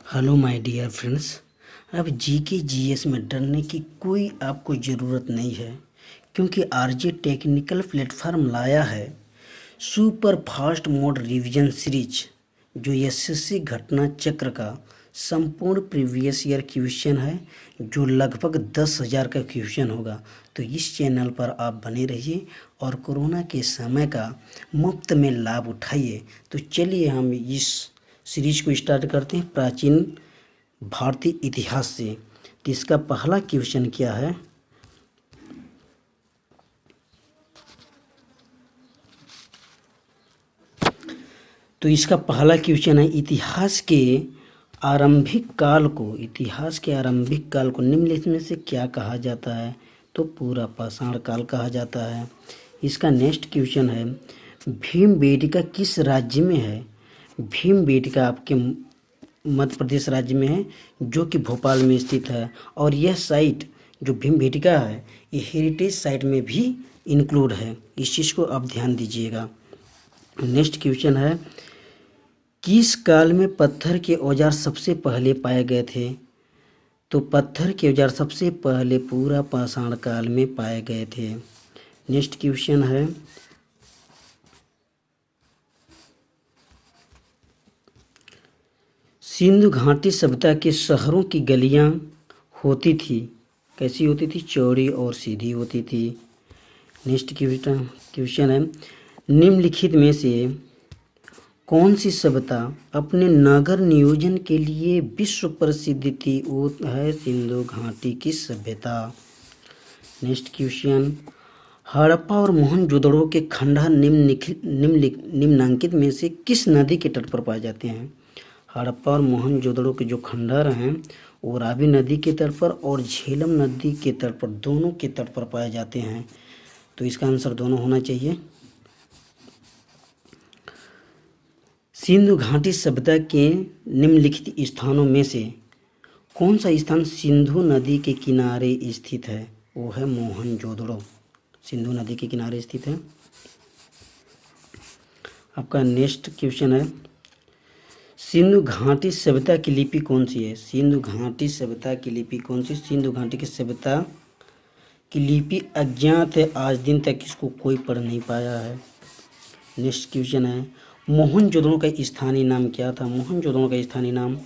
Hello my dear friends. अब GK GS में डरने की कोई आपको ज़रूरत नहीं है, क्योंकि आरजे टेक्निकल प्लेटफॉर्म लाया है super fast mode revision series, जो एसएससी घटना चक्र का संपूर्ण प्रीवियस ईयर क्वेश्चन है, जो लगभग 10,000 का क्वेश्चन होगा। तो इस चैनल पर आप बने रहिए और कोरोना के समय का मुफ्त में लाभ उठाइए। तो चलिए हम इस सीरीज को स्टार्ट करते हैं प्राचीन भारतीय इतिहास से। तो इसका पहला क्वेश्चन क्या है? तो इसका पहला क्वेश्चन है, इतिहास के आरंभिक काल को निम्नलिखित में से क्या कहा जाता है? तो पूरा पाषाण काल कहा जाता है। इसका नेक्स्ट क्वेश्चन है, भीमबेटका किस राज्य में है? भीमबेटका आपके मध्य प्रदेश राज्य में है, जो कि भोपाल में स्थित है। और यह साइट जो भीमबेटका है, ये हेरिटेज साइट में भी इंक्लूड है। इस चीज़ को आप ध्यान दीजिएगा। नेक्स्ट क्वेश्चन है, किस काल में पत्थर के औजार सबसे पहले पाए गए थे? तो पत्थर के औजार सबसे पहले पूरा पाषाण काल में पाए गए थे। नेक्स्ट क्वेश्चन है, सिंधु घाटी सभ्यता के शहरों की गलियां होती थी, कैसी होती थी? चौड़ी और सीधी होती थी। नेक्स्ट क्वेश्चन है, निम्नलिखित में से कौन सी सभ्यता अपने नगर नियोजन के लिए विश्व प्रसिद्ध थी? वो है सिंधु घाटी की सभ्यता। नेक्स्ट क्वेश्चन, हड़प्पा और मोहनजोदड़ो के खंडहर निम्नांकित में से किस नदी के तट पर पाए जाते हैं? हड़प्पा और मोहनजोदड़ो के जो खंडहर हैं वो रावी नदी के तट पर और झेलम नदी के तट पर, दोनों के तट पर पाए जाते हैं। तो इसका आंसर दोनों होना चाहिए। सिंधु घाटी सभ्यता के निम्नलिखित स्थानों में से कौन सा स्थान सिंधु नदी के किनारे स्थित है? वो है मोहनजोदड़ो, सिंधु नदी के किनारे स्थित है। आपका नेक्स्ट क्वेश्चन है, सिंधु घाटी सभ्यता की लिपि कौन सी है? सिंधु घाटी सभ्यता की लिपि कौन सी? सिंधु घाटी की सभ्यता की लिपि अज्ञात है, आज दिन तक इसको कोई पढ़ नहीं पाया है। नेक्स्ट क्वेश्चन है, मोहनजोदड़ो का स्थानीय नाम क्या था? मोहनजोदड़ो का स्थानीय नाम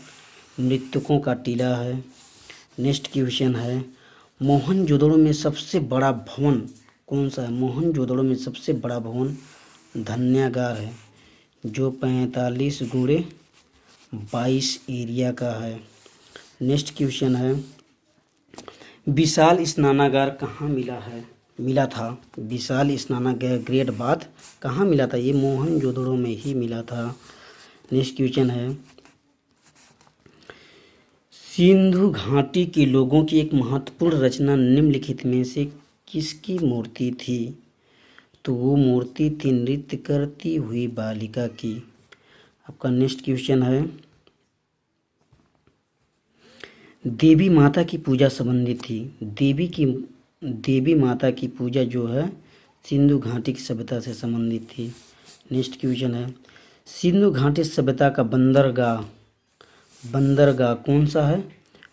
मृतकों का टीला है। नेक्स्ट क्वेश्चन है, मोहनजोदड़ो में सबसे बड़ा भवन कौन सा है? मोहनजोदड़ो में सबसे बड़ा भवन धन्यागार है, जो 45x22 एरिया का है। नेक्स्ट क्वेश्चन है, विशाल स्नानागार कहाँ मिला था? विशाल स्नानागार ग्रेट बाथ कहाँ मिला था? ये मोहनजोदड़ो में ही मिला था। नेक्स्ट क्वेश्चन है, सिंधु घाटी के लोगों की एक महत्वपूर्ण रचना निम्नलिखित में से किसकी मूर्ति थी? तो वो मूर्ति थी नृत्य करती हुई बालिका की। आपका नेक्स्ट क्वेश्चन है, देवी माता की पूजा संबंधित थी। देवी माता की पूजा जो है सिंधु घाटी की सभ्यता से संबंधित थी। नेक्स्ट क्वेश्चन है, सिंधु घाटी सभ्यता का बंदरगाह कौन सा है?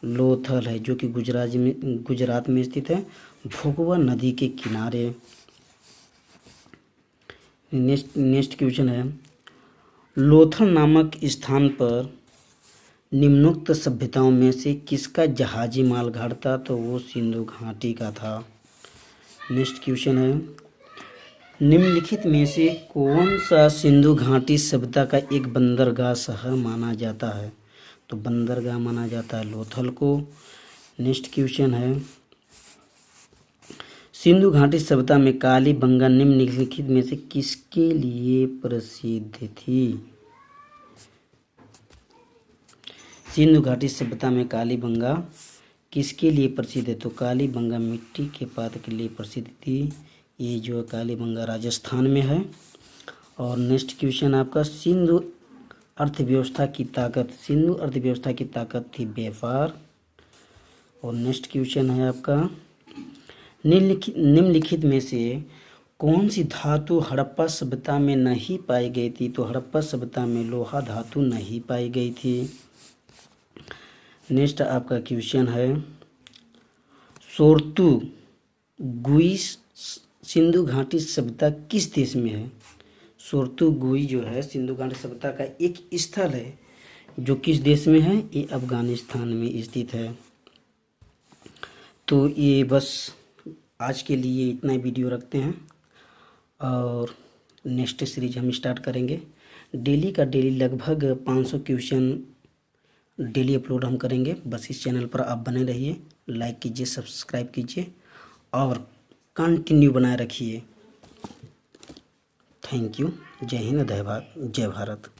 लोथल है, जो कि गुजरात में स्थित है, भोगवा नदी के किनारे। नेक्स्ट क्वेश्चन है, लोथल नामक स्थान पर निम्नोक्त सभ्यताओं में से किसका जहाजी माल घाट था? तो वो सिंधु घाटी का था। नेक्स्ट क्वेश्चन है, निम्नलिखित में से कौन सा सिंधु घाटी सभ्यता का एक बंदरगाह शहर माना जाता है? तो बंदरगाह माना जाता है लोथल को। नेक्स्ट क्वेश्चन है, सिंधु घाटी सभ्यता में कालीबंगा निम्नलिखित में से किसके लिए प्रसिद्ध थी? सिंधु घाटी सभ्यता में कालीबंगा किसके लिए प्रसिद्ध है? तो कालीबंगा मिट्टी के पात्र के लिए प्रसिद्ध थी। ये जो कालीबंगा राजस्थान में है। और नेक्स्ट क्वेश्चन आपका, सिंधु अर्थव्यवस्था की ताकत थी व्यापार। और नेक्स्ट क्वेश्चन है आपका, निम्नलिखित में से कौन सी धातु हड़प्पा सभ्यता में नहीं पाई गई थी? तो हड़प्पा सभ्यता में लोहा धातु नहीं पाई गई थी। नेक्स्ट आपका क्वेश्चन है, सोरतु गुई सिंधु घाटी सभ्यता किस देश में है? सोरतु गुई जो है सिंधु घाटी सभ्यता का एक स्थल है जो किस देश में है? ये अफगानिस्तान में स्थित है। तो ये बस आज के लिए इतना ही वीडियो रखते हैं और नेक्स्ट सीरीज हम स्टार्ट करेंगे। डेली का डेली लगभग 500 क्वेश्चन डेली अपलोड हम करेंगे। बस इस चैनल पर आप बने रहिए, लाइक कीजिए, सब्सक्राइब कीजिए और कंटिन्यू बनाए रखिए। Thank you. जय हिंद, जय भारत।